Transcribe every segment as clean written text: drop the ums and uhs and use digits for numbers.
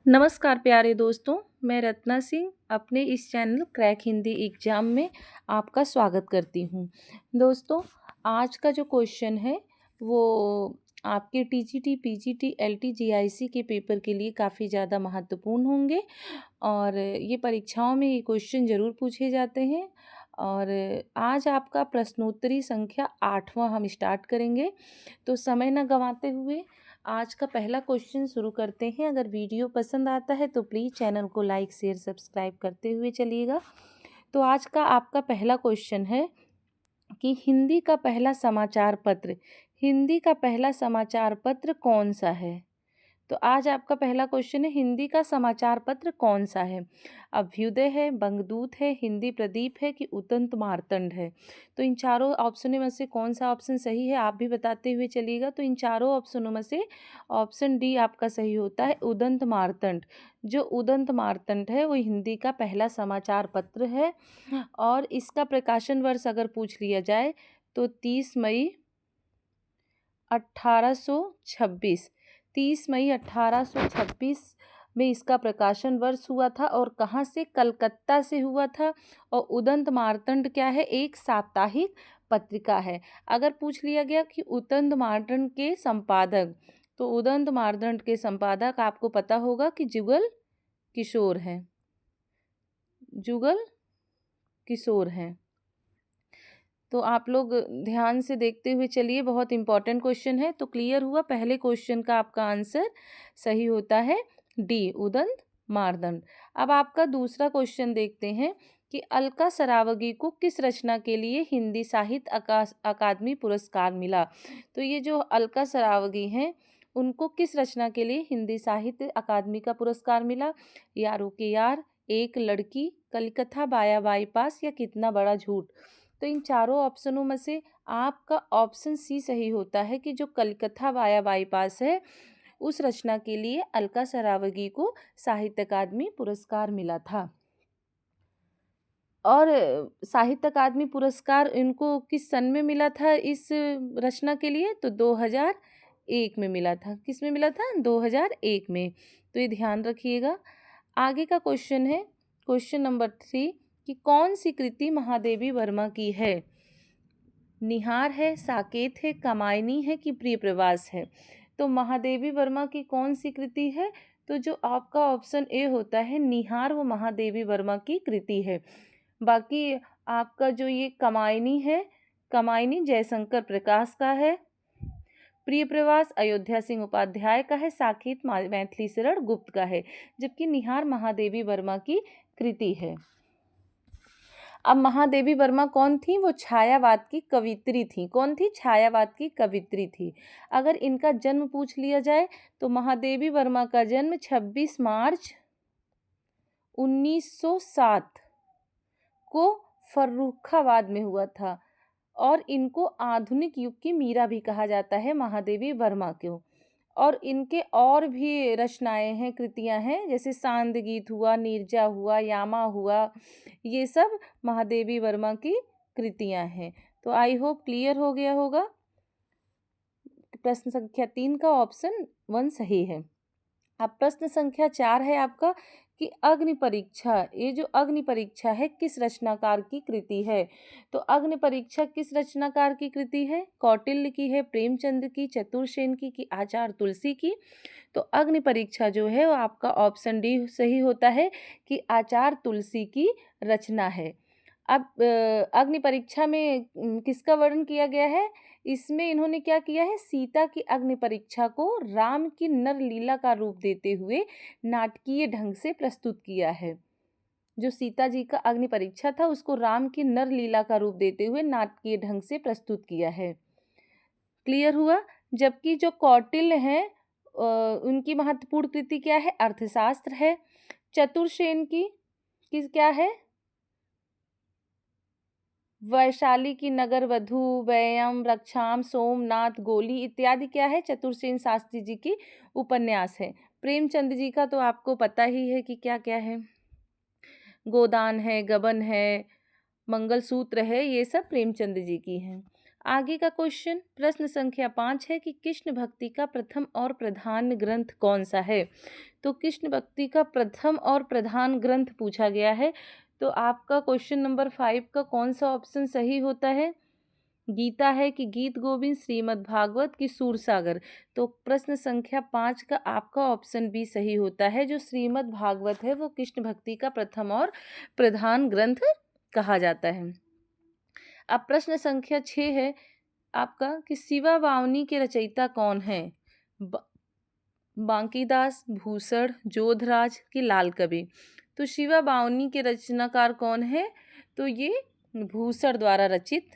नमस्कार प्यारे दोस्तों, मैं रत्ना सिंह अपने इस चैनल क्रैक हिंदी एग्ज़ाम में आपका स्वागत करती हूँ। दोस्तों, आज का जो क्वेश्चन है वो आपके टीजीटी, पीजीटी, एलटी, जीआईसी के पेपर के लिए काफ़ी ज़्यादा महत्वपूर्ण होंगे और ये परीक्षाओं में ये क्वेश्चन ज़रूर पूछे जाते हैं। और आज आपका प्रश्नोत्तरी संख्या 8वां हम स्टार्ट करेंगे। तो समय न गंवाते हुए आज का पहला क्वेश्चन शुरू करते हैं। अगर वीडियो पसंद आता है तो प्लीज़ चैनल को लाइक, शेयर, सब्सक्राइब करते हुए चलिएगा। तो आज का आपका पहला क्वेश्चन है कि हिंदी का पहला समाचार पत्र कौन सा है? तो आज आपका पहला क्वेश्चन है, हिंदी का समाचार पत्र कौन सा है? अभ्युदय है, बंगदूत है, हिंदी प्रदीप है कि उदंत मार्तंड है? तो इन चारों ऑप्शनों में से कौन सा ऑप्शन सही है आप भी बताते हुए चलिएगा। तो इन चारों ऑप्शनों में से ऑप्शन डी आपका सही होता है, उदंत मार्तंड। जो उदंत मार्तंड है वो हिंदी का पहला समाचार पत्र है और इसका प्रकाशन वर्ष अगर पूछ लिया जाए तो 30 मई 1826 30 मई 1826 में इसका प्रकाशन वर्ष हुआ था और कहाँ से? कलकत्ता से हुआ था। और उदंत मार्तंड क्या है? एक साप्ताहिक पत्रिका है। अगर पूछ लिया गया कि उदंत मार्तंड के संपादक, तो उदंत मार्तंड के संपादक आपको पता होगा कि जुगल किशोर हैं। जुगल किशोर हैं। तो आप लोग ध्यान से देखते हुए चलिए, बहुत इंपॉर्टेंट क्वेश्चन है। तो क्लियर हुआ, पहले क्वेश्चन का आपका आंसर सही होता है डी, उदंत मार्तंड। अब आपका दूसरा क्वेश्चन देखते हैं कि अलका सरावगी को किस रचना के लिए हिंदी साहित्य अकादमी पुरस्कार मिला? तो ये जो अलका सरावगी हैं उनको किस रचना के लिए हिंदी साहित्य अकादमी का पुरस्कार मिला? यारों के यार, एक लड़की, कलकत्ता बाया बाईपास या कितना बड़ा झूठ? तो इन चारों ऑप्शनों में से आपका ऑप्शन सी सही होता है कि जो कलकत्ता वाया बाईपास है उस रचना के लिए अलका सरावगी को साहित्य अकादमी पुरस्कार मिला था। और साहित्य अकादमी पुरस्कार इनको किस सन में मिला था इस रचना के लिए? तो 2001 में मिला था। किस में मिला था? 2001 में। तो ये ध्यान रखिएगा। आगे का क्वेश्चन है, क्वेश्चन नंबर 3 कि कौन सी कृति महादेवी वर्मा की है? निहार है, साकेत है, कामायनी है कि प्रिय प्रवास है? तो महादेवी वर्मा की कौन सी कृति है? तो जो आपका ऑप्शन ए होता है, निहार, वो महादेवी वर्मा की कृति है। बाकी आपका जो ये कामायनी है, कामायनी जयशंकर प्रकाश का है, प्रिय प्रवास अयोध्या सिंह उपाध्याय का है, साकेत मैथिली शरण गुप्त का है, जबकि निहार महादेवी वर्मा की कृति है। अब महादेवी वर्मा कौन थी? वो छायावाद की कवित्री थी। कौन थी? छायावाद की कवित्री थी। अगर इनका जन्म पूछ लिया जाए तो महादेवी वर्मा का जन्म 26 मार्च 1907 को फर्रुखाबाद में हुआ था और इनको आधुनिक युग की मीरा भी कहा जाता है, महादेवी वर्मा को। और इनके और भी रचनाएं हैं, कृतियां हैं, जैसे सांद गीत हुआ, नीरजा हुआ, यामा हुआ, ये सब महादेवी वर्मा की कृतियां हैं। तो आई होप क्लियर हो गया होगा। प्रश्न संख्या 3 का ऑप्शन 1 सही है। अब प्रश्न संख्या 4 है आपका कि अग्नि परीक्षा, ये जो अग्नि परीक्षा है किस रचनाकार की कृति है? तो अग्नि परीक्षा किस रचनाकार की कृति है? कौटिल्य की है, प्रेमचंद की, चतुर्सेन की कि आचार्य तुलसी की? तो अग्नि परीक्षा जो है वो आपका ऑप्शन डी सही होता है कि आचार्य तुलसी की रचना है। अब अग्नि परीक्षा में किसका वर्णन किया गया है? इसमें इन्होंने क्या किया है? सीता की अग्नि परीक्षा को राम की नर लीला का रूप देते हुए नाटकीय ढंग से प्रस्तुत किया है। जो सीता जी का अग्नि परीक्षा था उसको राम की नर लीला का रूप देते हुए नाटकीय ढंग से प्रस्तुत किया है। क्लियर हुआ? जबकि जो कौटिल्य हैं उनकी महत्वपूर्ण कृति क्या है? अर्थशास्त्र है। चतुर्सेन की किस क्या है? वैशाली की नगर वधु, व्यायाम, रक्षाम, सोमनाथ, गोली इत्यादि क्या है? चतुर्सेन शास्त्री जी की उपन्यास है। प्रेमचंद जी का तो आपको पता ही है कि क्या क्या है, गोदान है, गबन है, मंगलसूत्र है, ये सब प्रेमचंद जी की हैं। आगे का क्वेश्चन प्रश्न संख्या 5 है कि कृष्ण भक्ति का प्रथम और प्रधान ग्रंथ कौन सा है। तो कृष्ण भक्ति का प्रथम और प्रधान ग्रंथ पूछा गया है। तो आपका क्वेश्चन नंबर 5 का कौन सा ऑप्शन सही होता है। गीता है कि गीत गोविंद, श्रीमद् भागवत की सूरसागर। तो प्रश्न संख्या 5 का आपका ऑप्शन बी सही होता है। जो श्रीमद् भागवत है वो कृष्ण भक्ति का प्रथम और प्रधान ग्रंथ कहा जाता है। अब प्रश्न संख्या 6 है आपका कि शिवा वावनी के रचयिता कौन है। बांकीदास, भूषण, जोधराज की लाल कवि। तो शिवा बावनी के रचनाकार कौन है। तो ये भूषण द्वारा रचित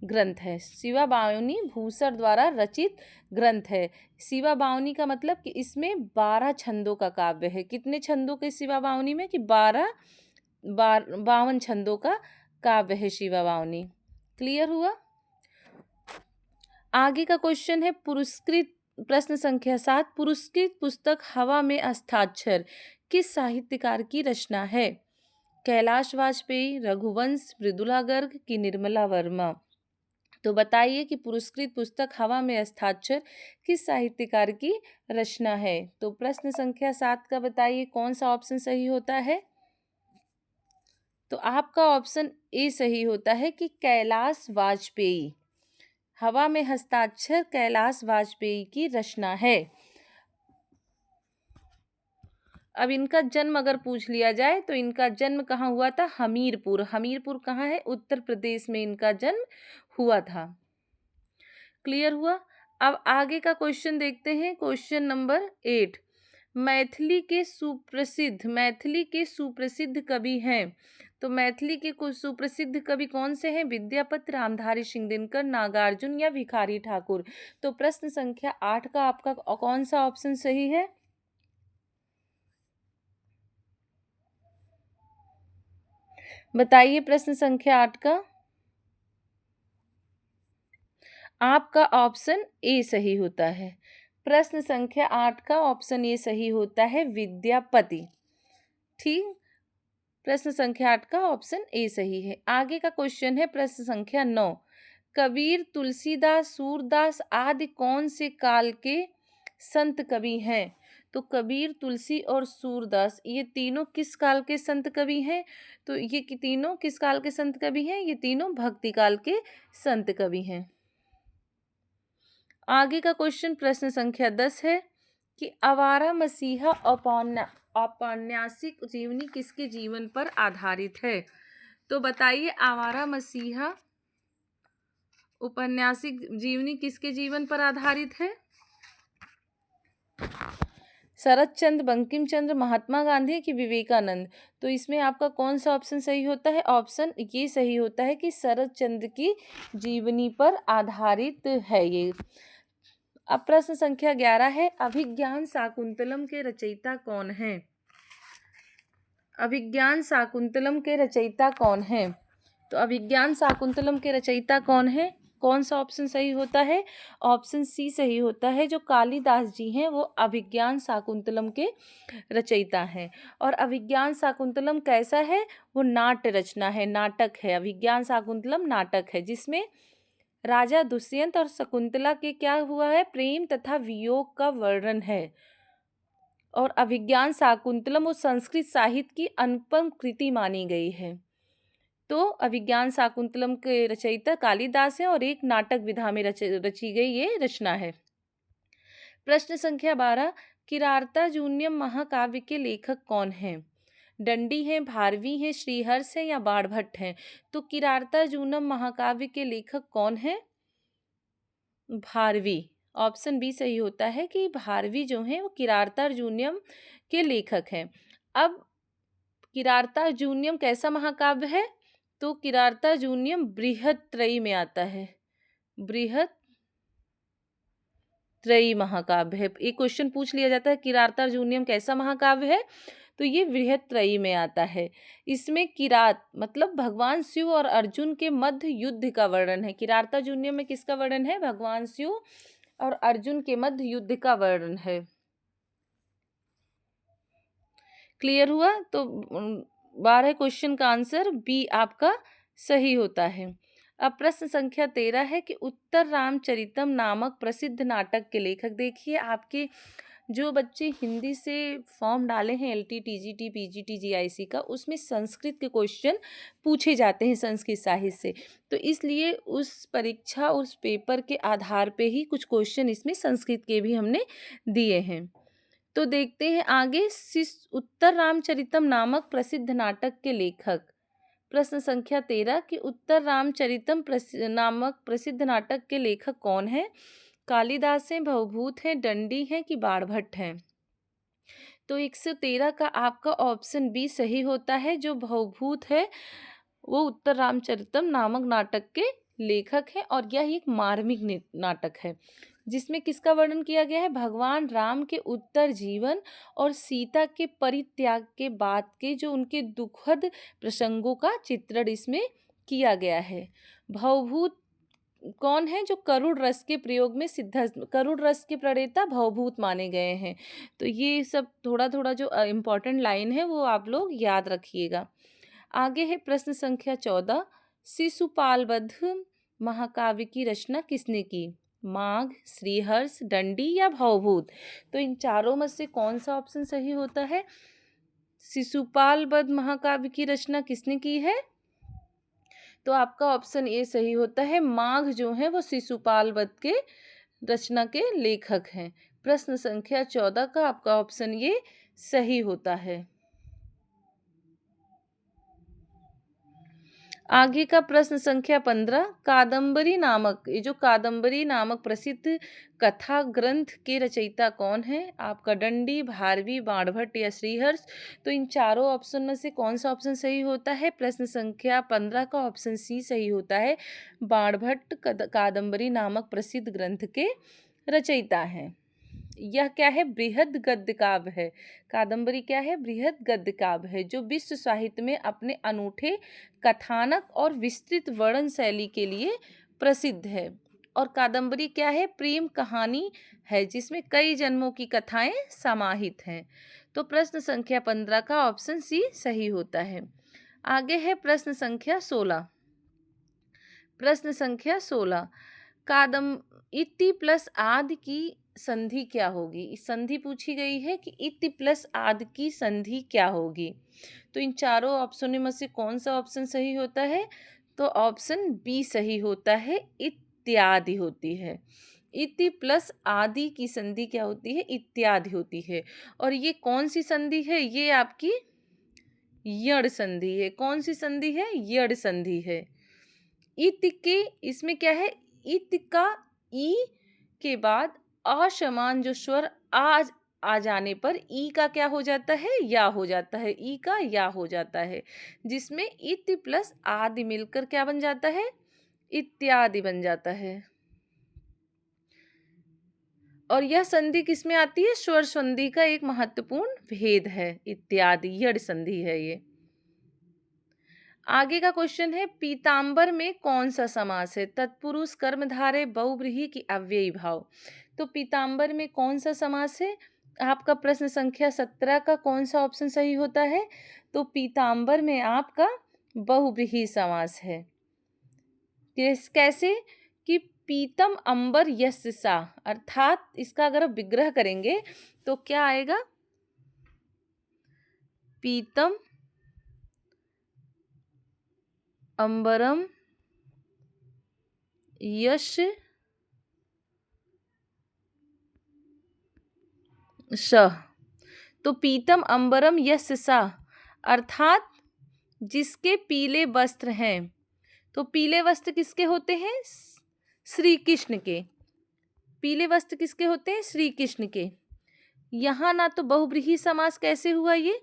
ग्रंथ है। शिवा बावनी भूषण द्वारा रचित ग्रंथ है। शिवा बावनी का मतलब कि इसमें 12 छंदों का काव्य है। कितने छंदों के शिवा बावनी में कि 52 छंदों का काव्य है शिवा बावनी। क्लियर हुआ। आगे का क्वेश्चन है पुरस्कृत प्रश्न संख्या 7 पुरस्कृत पुस्तक हवा में हस्ताक्षर किस साहित्यकार की रचना है। कैलाश वाजपेयी, रघुवंश, मृदुला गर्ग की निर्मला वर्मा। तो बताइए कि पुरस्कृत पुस्तक हवा में हस्ताक्षर किस साहित्यकार की रचना है। तो प्रश्न संख्या 7 का बताइए कौन सा ऑप्शन सही होता है। तो आपका ऑप्शन ए सही होता है कि कैलाश वाजपेयी। हवा में हस्ताक्षर कैलाश वाजपेयी की रचना है। अब इनका जन्म अगर पूछ लिया जाए तो इनका जन्म कहाँ हुआ था। हमीरपुर। हमीरपुर कहाँ है। उत्तर प्रदेश में इनका जन्म हुआ था। क्लियर हुआ। अब आगे का क्वेश्चन देखते हैं। क्वेश्चन नंबर 8 मैथिली के सुप्रसिद्ध कवि हैं। तो मैथिली के कुछ सुप्रसिद्ध कवि कौन से हैं। विद्यापति, रामधारी सिंह दिनकर, नागार्जुन या भिखारी ठाकुर। तो प्रश्न संख्या 8 का आपका कौन सा ऑप्शन सही है। बताइए प्रश्न संख्या 8 का। आपका ऑप्शन ए सही होता है। प्रश्न संख्या 8 का ऑप्शन ए सही होता है विद्यापति। ठीक। प्रश्न संख्या 8 का ऑप्शन ए सही है। आगे का क्वेश्चन है प्रश्न संख्या 9 कबीर, तुलसीदास, सूरदास आदि कौन से काल के संत कवि हैं। तो कबीर, तुलसी और सूरदास ये तीनों किस काल के संत कवि हैं। तो ये तीनों किस काल के संत कवि हैं। ये तीनों भक्ति काल के संत कवि हैं। आगे का क्वेश्चन प्रश्न संख्या 10 है कि आवारा मसीहा औपन्यासिक जीवनी किसके जीवन पर आधारित है। तो बताइए आवारा मसीहा औपन्यासिक जीवनी किसके जीवन पर आधारित है। शरत चंद्र, बंकिम चंद्र, महात्मा गांधी की विवेकानंद। तो इसमें आपका कौन सा ऑप्शन सही होता है। ऑप्शन ये सही होता है कि शरत चंद्र की जीवनी पर आधारित है ये। अब प्रश्न संख्या 11 है अभिज्ञान शाकुंतलम के रचयिता कौन है। अभिज्ञान शाकुंतलम के रचयिता कौन है। तो अभिज्ञान शाकुंतलम के रचयिता कौन है। कौन सा ऑप्शन सही होता है। ऑप्शन सी सही होता है। जो कालिदास जी हैं वो अभिज्ञान शाकुंतलम के रचयिता हैं। और अभिज्ञान शाकुंतलम कैसा है। वो नाट्य रचना है, नाटक है। अभिज्ञान शाकुंतलम नाटक है जिसमें राजा दुष्यंत और शकुंतला के क्या हुआ है प्रेम तथा वियोग का वर्णन है। और अभिज्ञान शाकुंतलम वो संस्कृत साहित्य की अनुपम कृति मानी गई है। तो अभिज्ञान शाकुंतलम के रचयिता कालिदास है और एक नाटक विधा में रची गई ये रचना है। प्रश्न संख्या 12 किरातार्जुनीयम महाकाव्य के लेखक कौन हैं। दंडी हैं, भारवी हैं, श्रीहर्ष हैं या बाणभट्ट हैं। तो किरातार्जुनीयम महाकाव्य के लेखक कौन हैं। भारवी। ऑप्शन बी सही होता है कि भारवी जो हैं वो किरातार्जुनीयम के लेखक हैं। अब किरातार्जुनीयम कैसा महाकाव्य है। तो किरातार्जुनीयम बृहत्त्रयी में आता है। बृहत्त्रयी महाकाव्य है। एक क्वेश्चन पूछ लिया जाता है किरातार्जुनीयम कैसा महाकाव्य है। तो ये बृहत्त्रयी में आता है। इसमें किरात मतलब भगवान शिव और अर्जुन के मध्य युद्ध का वर्णन है। किरातार्जुनीयम में किसका वर्णन है। भगवान शिव और अर्जुन के मध्य युद्ध का वर्णन है। क्लियर हुआ। तो 12 क्वेश्चन का आंसर बी आपका सही होता है। अब प्रश्न संख्या 13 है कि उत्तर रामचरितम नामक प्रसिद्ध नाटक के लेखक। देखिए, आपके जो बच्चे हिंदी से फॉर्म डाले हैं एलटी, टीजीटी, पीजीटी, जीआईसी का, उसमें संस्कृत के क्वेश्चन पूछे जाते हैं संस्कृत साहित्य से। तो इसलिए उस परीक्षा, उस पेपर के आधार पे ही कुछ क्वेश्चन इसमें संस्कृत के भी हमने दिए हैं। तो देखते हैं आगे, उत्तर रामचरितम नामक प्रसिद्ध नाटक के लेखक। प्रश्न संख्या 13 कि उत्तर रामचरितम नामक प्रसिद्ध नाटक के लेखक कौन है? कालिदास हैं, भवभूत हैं, दंडी हैं कि बाणभट्ट हैं? तो 113 का आपका ऑप्शन बी सही होता है। जो भवभूत है वो उत्तर रामचरितम नामक नाटक के लेखक हैं, और यह एक मार्मिक नाटक है जिसमें किसका वर्णन किया गया है? भगवान राम के उत्तर जीवन और सीता के परित्याग के बाद के जो उनके दुखद प्रसंगों का चित्रण इसमें किया गया है। भवभूत कौन है? जो करुण रस के प्रयोग में करुण रस के प्रणेता भवभूत माने गए हैं। तो ये सब थोड़ा थोड़ा जो इम्पोर्टेंट लाइन है वो आप लोग याद रखिएगा। आगे है प्रश्न संख्या 14, शिशुपाल वध महाकाव्य की रचना किसने की? माघ, श्रीहर्ष, दंडी या भवभूत? तो इन चारों में से कौन सा ऑप्शन सही होता है? शिशुपाल वध महाकाव्य की रचना किसने की है? तो आपका ऑप्शन ए सही होता है। माघ जो है वो शिशुपाल वध के रचना के लेखक हैं। प्रश्न संख्या 14 का आपका ऑप्शन ये सही होता है। आगे का प्रश्न संख्या 15, कादम्बरी नामक, ये जो कादम्बरी नामक प्रसिद्ध कथा ग्रंथ के रचयिता कौन है? आपका दंडी, भारवी, बाणभट्ट या श्रीहर्ष? तो इन चारों ऑप्शन में से कौन सा ऑप्शन सही होता है? प्रश्न संख्या 15 का ऑप्शन सी सही होता है। बाणभट्ट कादम्बरी नामक प्रसिद्ध ग्रंथ के रचयिता हैं। यह क्या है? बृहद गद्य काव्य है। कादम्बरी क्या है? बृहद गद्य काव्य है जो विश्व साहित्य में अपने अनूठे कथानक और विस्तृत वर्णन शैली के लिए प्रसिद्ध है। और कादम्बरी क्या है? प्रेम कहानी है जिसमें कई जन्मों की कथाएं समाहित हैं। तो प्रश्न संख्या 15 का ऑप्शन सी सही होता है। आगे है प्रश्न संख्या 16। प्रश्न संख्या 16, इति प्लस आदि की संधि क्या होगी? इस संधि पूछी गई है कि इति प्लस आदि की संधि क्या होगी। तो इन चारों ऑप्शनों में से कौन सा ऑप्शन सही होता है? तो ऑप्शन बी सही होता है, इत्यादि होती है। इति प्लस आदि की संधि क्या होती है? इत्यादि होती है। और ये कौन सी संधि है? ये आपकी यड़ संधि है। कौन सी संधि है? यड़ संधि है। इत के इसमें क्या है? इत का ई के बाद असमान जो स्वर आ जाने पर ई का क्या हो जाता है? या हो जाता है। ई का या हो जाता है, जिसमें इत प्लस आदि मिलकर क्या बन जाता है? इत्यादि बन जाता है। और यह संधि किसमें आती है? स्वर संधि का एक महत्वपूर्ण भेद है। इत्यादि यड़ संधि है ये। आगे का क्वेश्चन है, पीतांबर में कौन सा समास है? तत्पुरुष, कर्मधारय, बहुव्रीहि की अव्ययी भाव? तो पीतांबर में कौन सा समास है? आपका प्रश्न संख्या 17 का कौन सा ऑप्शन सही होता है? तो पीतांबर में आपका बहुव्रीहि समास है। कैसे? कि पीतम अंबर यस्य सा, अर्थात इसका अगर आप विग्रह करेंगे तो क्या आएगा? पीतम अंबरम यश स। तो पीतम अंबरम यश सा अर्थात जिसके पीले वस्त्र हैं। तो पीले वस्त्र किसके होते हैं? श्री कृष्ण के। पीले वस्त्र किसके होते हैं? श्री कृष्ण के। यहाँ ना तो बहुव्रीहि समास कैसे हुआ? ये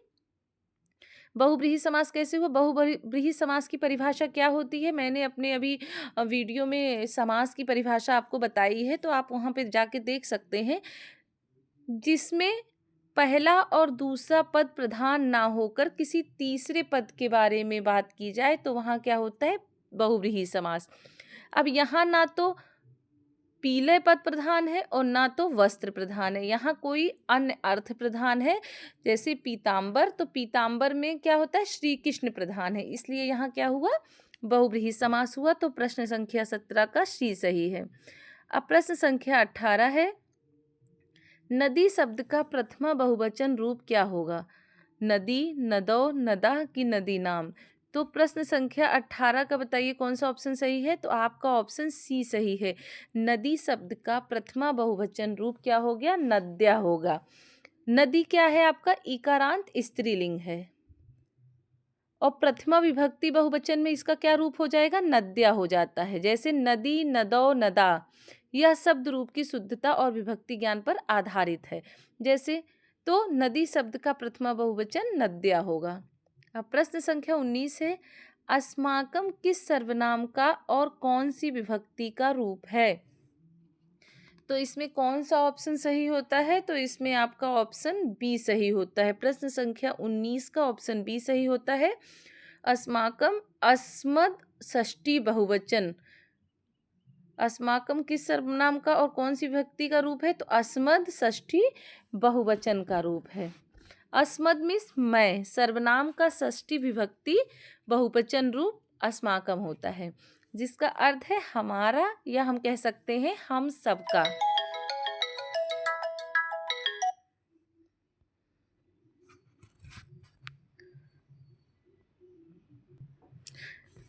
बहुव्रीहि समास कैसे हुआ? बहुव्रीहि समास की परिभाषा क्या होती है? मैंने अपने अभी वीडियो में समास की परिभाषा आपको बताई है, तो आप वहाँ पे जाके देख सकते हैं। जिसमें पहला और दूसरा पद प्रधान ना होकर किसी तीसरे पद के बारे में बात की जाए तो वहाँ क्या होता है? बहुव्रीहि समास। अब यहाँ ना तो पीले पद प्रधान है और ना तो वस्त्र प्रधान है, यहाँ कोई अन्य अर्थ प्रधान है। जैसे पीतांबर, तो पीतांबर में क्या होता है? श्री कृष्ण प्रधान है, इसलिए यहाँ क्या हुआ? बहुव्रीहि समास हुआ, तो प्रश्न संख्या 17 का सी सही है। अब प्रश्न संख्या 18 है, नदी शब्द का प्रथमा बहुवचन रूप क्या होगा? नदी, नदौ, नदा की नदी नाम। तो प्रश्न संख्या 18 का बताइए कौन सा ऑप्शन सही है? तो आपका ऑप्शन सी सही है। नदी शब्द का प्रथमा बहुवचन रूप क्या हो गया? नद्या होगा। नदी क्या है आपका? इकारांत स्त्रीलिंग है, और प्रथमा विभक्ति बहुवचन में इसका क्या रूप हो जाएगा? नद्या हो जाता है। जैसे नदी, नदौ, नदा, यह शब्द रूप की शुद्धता और विभक्ति ज्ञान पर आधारित है। जैसे तो नदी शब्द का प्रथमा बहुवचन नद्या होगा। अब प्रश्न संख्या 19 है, अस्माकम किस सर्वनाम का और कौन सी विभक्ति का रूप है? तो इसमें कौन सा ऑप्शन सही होता है? तो इसमें आपका ऑप्शन बी सही होता है। प्रश्न संख्या 19 का ऑप्शन बी सही होता है। अस्माकम अस्मद षष्ठी बहुवचन। अस्माकम किस सर्वनाम का और कौन सी विभक्ति का रूप है? तो अस्मद षष्ठी बहुवचन का रूप है। अस्मद मीन्स मैं, सर्वनाम का षष्ठी विभक्ति बहुवचन रूप अस्माकम होता है, जिसका अर्थ है हमारा, या हम कह सकते हैं हम सबका।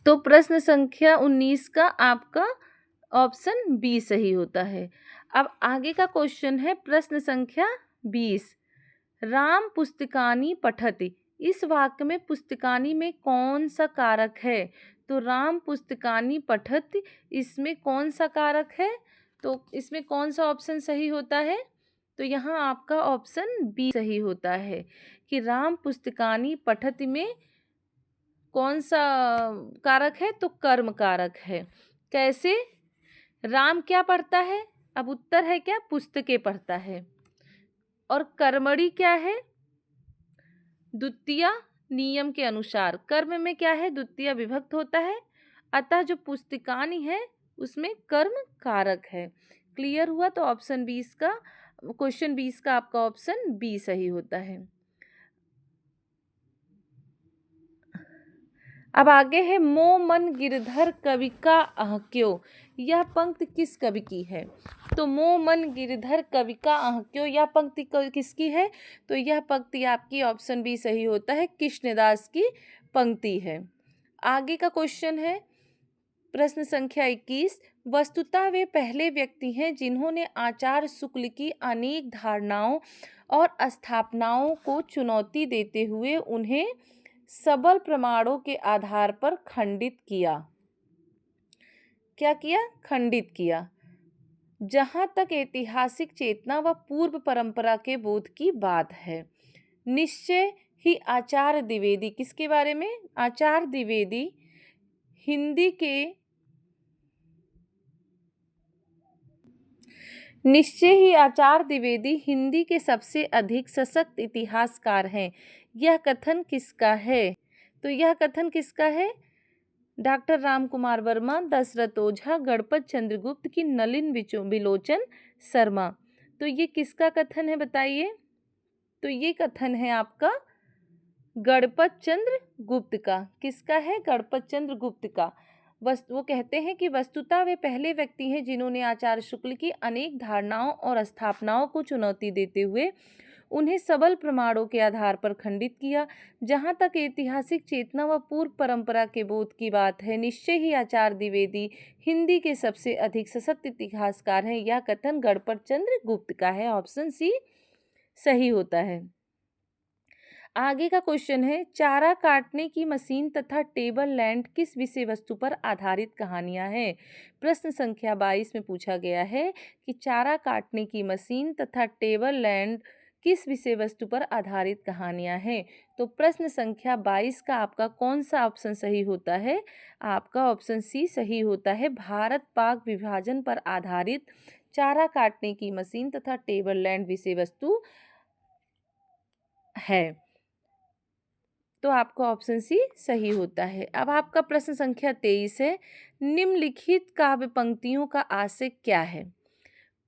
तो प्रश्न संख्या 19 का आपका ऑप्शन बी सही होता है। अब आगे का क्वेश्चन है प्रश्न संख्या 20, राम पुस्तकानि पठति। इस वाक्य में पुस्तकानि में कौन सा कारक है? तो राम पुस्तकानि पठति, इसमें कौन सा कारक है? तो इसमें कौन सा ऑप्शन सही होता है? तो यहाँ आपका ऑप्शन बी सही होता है कि राम पुस्तकानि पठति में कौन सा कारक है? तो कर्म कारक है। कैसे? राम क्या पढ़ता है? अब उत्तर है क्या? पुस्तकें पढ़ता है। और कर्मणि क्या है? द्वितीय नियम के अनुसार कर्म में क्या है? द्वितीय विभक्त होता है, अतः जो पुस्तिकानि है उसमें कर्म कारक है। क्लियर हुआ? तो ऑप्शन 20 का, क्वेश्चन 20 का आपका ऑप्शन बी सही होता है। अब आगे है, मो मन गिरधर कवि का अहक्यो। यह पंक्ति किस कवि की है? तो मो मन गिरधर कवि का अहक्यो, यह पंक्ति किसकी है? तो यह पंक्ति आपकी ऑप्शन बी सही होता है, कृष्णदास की पंक्ति है। आगे का क्वेश्चन है प्रश्न संख्या 21, वस्तुतः वे पहले व्यक्ति हैं जिन्होंने आचार्य शुक्ल की अनेक धारणाओं और स्थापनाओं को चुनौती देते हुए उन्हें सबल प्रमाणों के आधार पर खंडित किया। क्या किया? खंडित किया। जहां तक ऐतिहासिक चेतना व पूर्व परंपरा के बोध की बात है, निश्चय ही आचार्य द्विवेदी, किसके बारे में? आचार्य द्विवेदी हिंदी के निश्चय ही आचार्य द्विवेदी हिंदी के सबसे अधिक सशक्त इतिहासकार हैं। यह कथन किसका है? तो यह कथन किसका है? डॉक्टर राम कुमार वर्मा, दशरथ ओझा, गणपत चंद्रगुप्त की नलिन विलोचन शर्मा। तो ये किसका कथन है बताइए? तो ये कथन है आपका गणपत चंद्र गुप्त का। किसका है? गणपत चंद्र गुप्त का। वो कहते हैं कि वस्तुतः वे पहले व्यक्ति हैं जिन्होंने आचार्य शुक्ल की अनेक धारणाओं और स्थापनाओं को चुनौती देते हुए उन्हें सबल प्रमाणों के आधार पर खंडित किया। जहां तक ऐतिहासिक चेतना व पूर्व परंपरा के बोध की बात है, निश्चय ही आचार्य द्विवेदी हिंदी के सबसे अधिक सशक्त इतिहासकार हैं। यह कथन गणपत चंद्र गुप्त का है। ऑप्शन सी सही होता है। आगे का क्वेश्चन है, चारा काटने की मशीन तथा टेबल लैंड किस विषय वस्तु पर आधारित कहानियां हैं? प्रश्न संख्या 22 में पूछा गया है कि चारा काटने की मशीन तथा टेबल लैंड किस विषय वस्तु पर आधारित कहानियां हैं? तो प्रश्न संख्या 22 का आपका कौन सा ऑप्शन सही होता है? आपका ऑप्शन सी सही होता है। भारत पाक विभाजन पर आधारित चारा काटने की मशीन तथा टेबल लैंड विषय वस्तु है। तो आपका ऑप्शन सी सही होता है। अब आपका प्रश्न संख्या 23 है, निम्नलिखित काव्य पंक्तियों का आशय क्या है?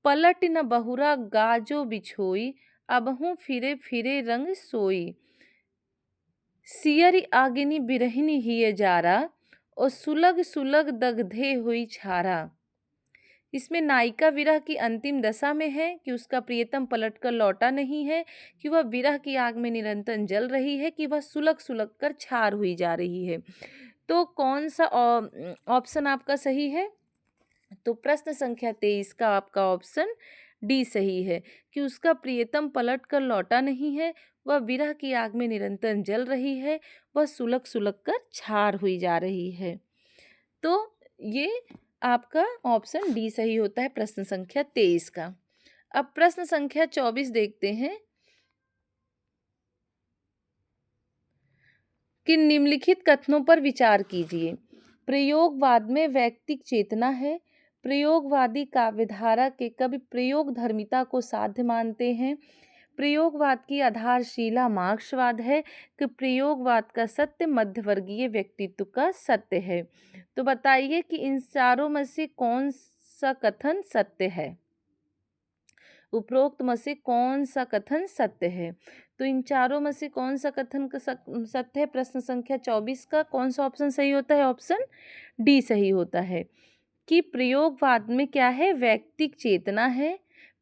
पलट न बहुरा गाजो बिछोई, अबहू फिरे फिरे रंग सोई। सियरी आगिनी बिरहिनी हिय जारा, और सुलग सुलग दग्धे हुई छारा। इसमें नायिका विरह की अंतिम दशा में है कि उसका प्रियतम पलटकर लौटा नहीं है, कि वह विरह की आग में निरंतर जल रही है, कि वह सुलग सुलग कर छार हुई जा रही है। तो कौन सा ऑप्शन आपका सही है? तो प्रश्न संख्या 23 का आपका ऑप्शन डी सही है, कि उसका प्रियतम पलट कर लौटा नहीं है, वह विरह की आग में निरंतर जल रही है, वह सुलग सुलग कर छार हुई जा रही है। तो ये आपका ऑप्शन डी सही होता है प्रश्न संख्या 23 का। अब प्रश्न संख्या 24 देखते हैं कि निम्नलिखित कथनों पर विचार कीजिए। प्रयोगवाद में वैयक्तिक चेतना है। प्रयोगवादी काव्यधारा के कवि प्रयोग धर्मिता को साध्य मानते हैं। प्रयोगवाद की आधारशिला मार्क्सवाद है कि प्रयोगवाद का सत्य मध्यवर्गीय व्यक्तित्व का सत्य है। तो बताइए कि इन चारों में से कौन सा कथन सत्य है? उपरोक्त में से कौन सा कथन सत्य है? तो इन चारों में से कौन सा कथन सत्य है? प्रश्न संख्या 24 का कौन सा ऑप्शन सही होता है? ऑप्शन डी सही होता है कि प्रयोगवाद में क्या है? वैयक्तिक चेतना है।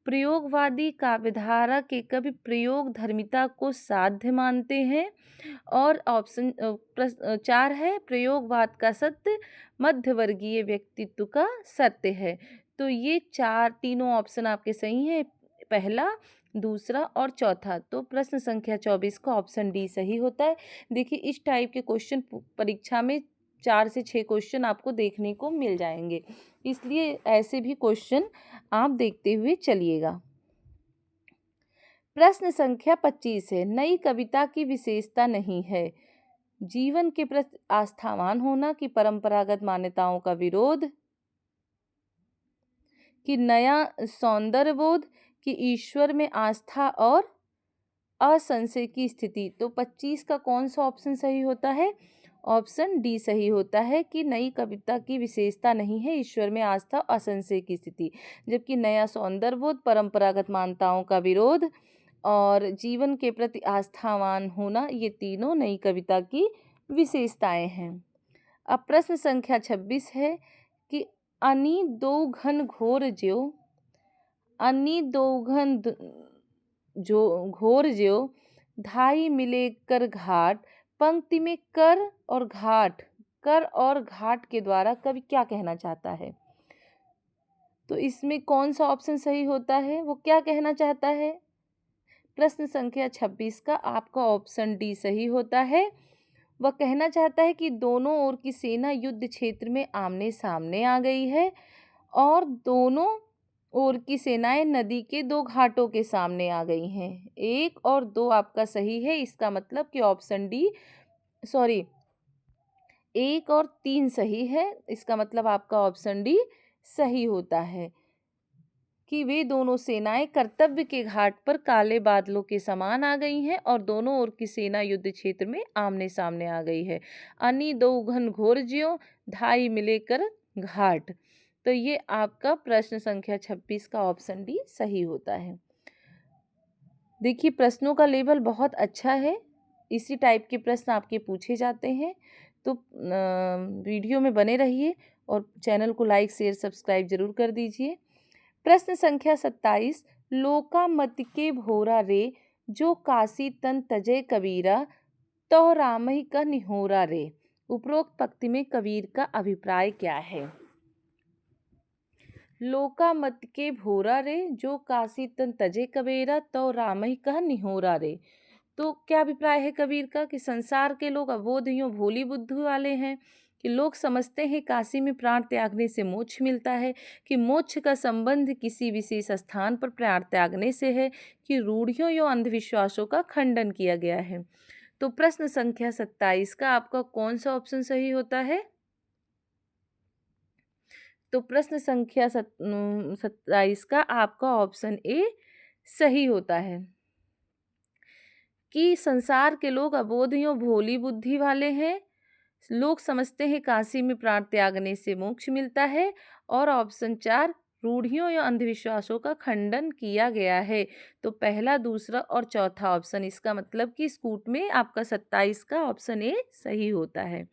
प्रयोगवादी काव्यधारा के कवि प्रयोग धर्मिता को साध्य मानते हैं। और ऑप्शन 4 है प्रयोगवाद का सत्य मध्यवर्गीय व्यक्तित्व का सत्य है। तो ये तीनों ऑप्शन आपके सही हैं, पहला, दूसरा और चौथा। तो प्रश्न संख्या 24 का ऑप्शन डी सही होता है। देखिए इस टाइप के क्वेश्चन परीक्षा में 4 से 6 क्वेश्चन आपको देखने को मिल जाएंगे, इसलिए ऐसे भी क्वेश्चन आप देखते हुए चलिएगा। प्रश्न संख्या 25 है, नई कविता की विशेषता नहीं है जीवन के प्रति आस्थावान होना, कि परंपरागत मान्यताओं का विरोध, कि नया सौंदर्यबोध, कि ईश्वर में आस्था और असंशय की स्थिति। तो 25 का कौन सा ऑप्शन सही होता है? ऑप्शन डी सही होता है कि नई कविता की विशेषता नहीं है ईश्वर में आस्था असंशय की स्थिति, जबकि नया सौंदर्यबोध, परंपरागत मान्यताओं का विरोध और जीवन के प्रति आस्थावान होना, ये तीनों नई कविता की विशेषताएं हैं। अब प्रश्न संख्या 26 है कि अनि दो घन घोर ज्यो, अनि दो घन जो घोर ज्यो धाई मिले कर घाट। पंक्ति में कर और घाट के द्वारा कवि क्या कहना चाहता है? तो इसमें कौन सा ऑप्शन सही होता है? वो क्या कहना चाहता है? प्रश्न संख्या 26 का आपका ऑप्शन डी सही होता है। वह कहना चाहता है कि दोनों ओर की सेना युद्ध क्षेत्र में आमने सामने आ गई है और दोनों ओर की सेनाएं नदी के 2 घाटों के सामने आ गई हैं। 1 और 2 आपका सही है, इसका मतलब कि ऑप्शन डी 1 और 3 सही है, इसका मतलब आपका ऑप्शन डी सही होता है कि वे दोनों सेनाएं कर्तव्य के घाट पर काले बादलों के समान आ गई हैं और दोनों ओर की सेना युद्ध क्षेत्र में आमने सामने आ गई है। अनि दो घन घोर ज्यों धाई मिले कर घाट। तो ये आपका प्रश्न संख्या 26 का ऑप्शन डी सही होता है। देखिए प्रश्नों का लेवल बहुत अच्छा है, इसी टाइप के प्रश्न आपके पूछे जाते हैं। तो वीडियो में बने रहिए और चैनल को लाइक शेयर सब्सक्राइब जरूर कर दीजिए। प्रश्न संख्या 27, लोका मत के भोरा रे जो काशी तन तजय कबीरा तो रामही का निहोरा रे। उपरोक्त पंक्ति में कबीर का अभिप्राय क्या है? लोका मत के भोरा रे जो काशी तन तजे कबीरा तो रामही का निहोरा रे। तो क्या अभिप्राय है कबीर का कि संसार के लोग अबोध यूं भोली बुद्धि वाले हैं, कि लोग समझते हैं काशी में प्राण त्यागने से मोक्ष मिलता है, कि मोक्ष का संबंध किसी विशेष स्थान पर प्राण त्यागने से है, कि रूढ़ियों या अंधविश्वासों का खंडन किया गया है। तो प्रश्न संख्या 27 का आपका कौन सा ऑप्शन सही होता है? तो प्रश्न संख्या 27 का आपका ऑप्शन ए सही होता है कि संसार के लोग अबोधियों भोली बुद्धि वाले हैं, लोग समझते हैं काशी में प्राण त्यागने से मोक्ष मिलता है, और ऑप्शन 4 रूढ़ियों या अंधविश्वासों का खंडन किया गया है। तो पहला, दूसरा और चौथा ऑप्शन, इसका मतलब कि स्कूट में आपका 27 का ऑप्शन ए सही होता है।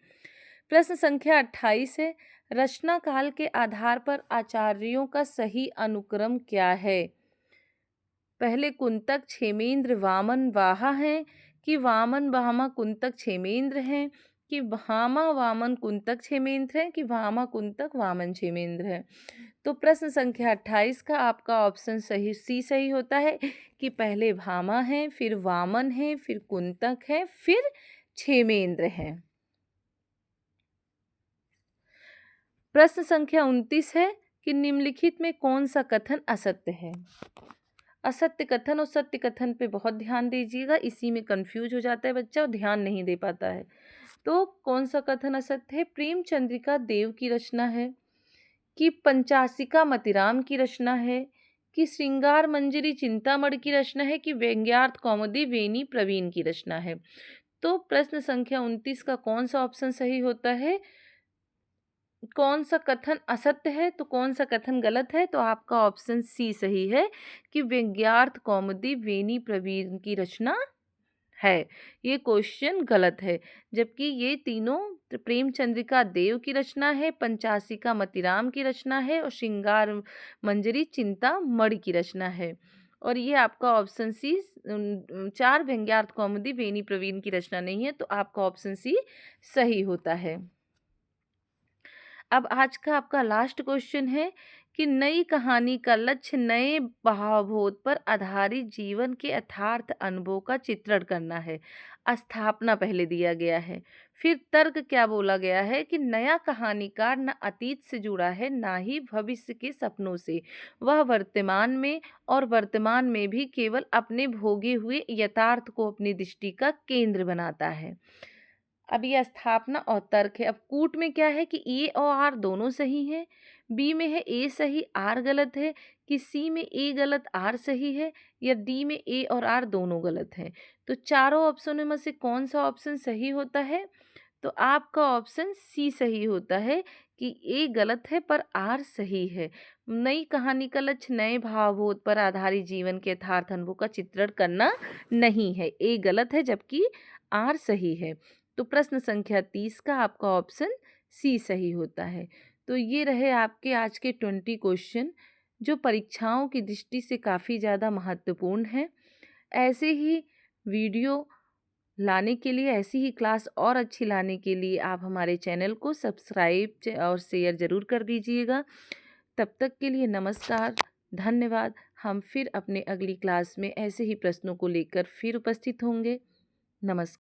प्रश्न संख्या 28 है, रचना काल के आधार पर आचार्यों का सही अनुक्रम क्या है? पहले कुंतक क्षेमेंद्र वामन वाहा हैं कि वामन भामा कुंतक क्षेमेंद्र हैं कि भामा वामन कुंतक क्षेमेंद्र हैं कि भामा कुंतक वामन क्षेमेंद्र हैं? तो प्रश्न संख्या 28 का आपका ऑप्शन सही सी सही होता है कि पहले भामा है, फिर वामन है, फिर कुंतक है, फिर क्षेमेंद्र है। प्रश्न संख्या 29 है कि निम्नलिखित में कौन सा कथन असत्य है? असत्य कथन और सत्य कथन पे बहुत ध्यान दीजिएगा, इसी में कंफ्यूज हो जाता है बच्चा और ध्यान नहीं दे पाता है। तो कौन सा कथन असत्य है? प्रेम चंद्रिका देव की रचना है कि पंचासिका मतिराम की रचना है कि श्रृंगार मंजरी चिंतामणि की रचना है कि व्यंग्यार्थ कौमुदी वेनी प्रवीण की रचना है? तो प्रश्न संख्या 29 का कौन सा ऑप्शन सही होता है? कौन सा कथन असत्य है तो कौन सा कथन गलत है? तो आपका ऑप्शन सी सही है कि व्यंग्यार्थ कौमुदी वेनी प्रवीण की रचना है। ये क्वेश्चन गलत है, जबकि ये तीनों प्रेमचंद्रिका देव की रचना है, पंचासिका मतिराम की रचना है और श्रृंगार मंजरी चिंतामणि की रचना है। और ये आपका ऑप्शन सी, चार व्यंग्यार्थ कौमुदी वेनी प्रवीण की रचना नहीं है, तो आपका ऑप्शन सी सही होता है। अब आज का आपका लास्ट क्वेश्चन है कि नई कहानी का लक्ष्य नए भावबोध पर आधारित जीवन के यथार्थ अनुभव का चित्रण करना है। स्थापना पहले दिया गया है, फिर तर्क क्या बोला गया है कि नया कहानीकार न अतीत से जुड़ा है ना ही भविष्य के सपनों से, वह वर्तमान में और वर्तमान में भी केवल अपने भोगे हुए यथार्थ को अपनी दृष्टि का केंद्र बनाता है। अब ये स्थापना और तर्क है। अब कूट में क्या है कि ए और आर दोनों सही हैं, बी में है ए सही आर गलत है, कि सी में ए गलत आर सही है, या डी में ए और आर दोनों गलत हैं। तो चारों ऑप्शनों में से कौन सा ऑप्शन सही होता है? तो आपका ऑप्शन सी सही होता है कि ए गलत है पर आर सही है। नई कहानी का लक्ष्य नए भावबोध पर आधारित जीवन के यथार्थ अनुभव का चित्रण करना नहीं है, ए गलत है जबकि आर सही है। तो प्रश्न संख्या 30 का आपका ऑप्शन सी सही होता है। तो ये रहे आपके आज के 20 क्वेश्चन जो परीक्षाओं की दृष्टि से काफ़ी ज़्यादा महत्वपूर्ण है। ऐसे ही वीडियो लाने के लिए, ऐसी ही क्लास और अच्छी लाने के लिए आप हमारे चैनल को सब्सक्राइब और शेयर ज़रूर कर दीजिएगा। तब तक के लिए नमस्कार, धन्यवाद। हम फिर अपने अगली क्लास में ऐसे ही प्रश्नों को लेकर फिर उपस्थित होंगे। नमस्कार।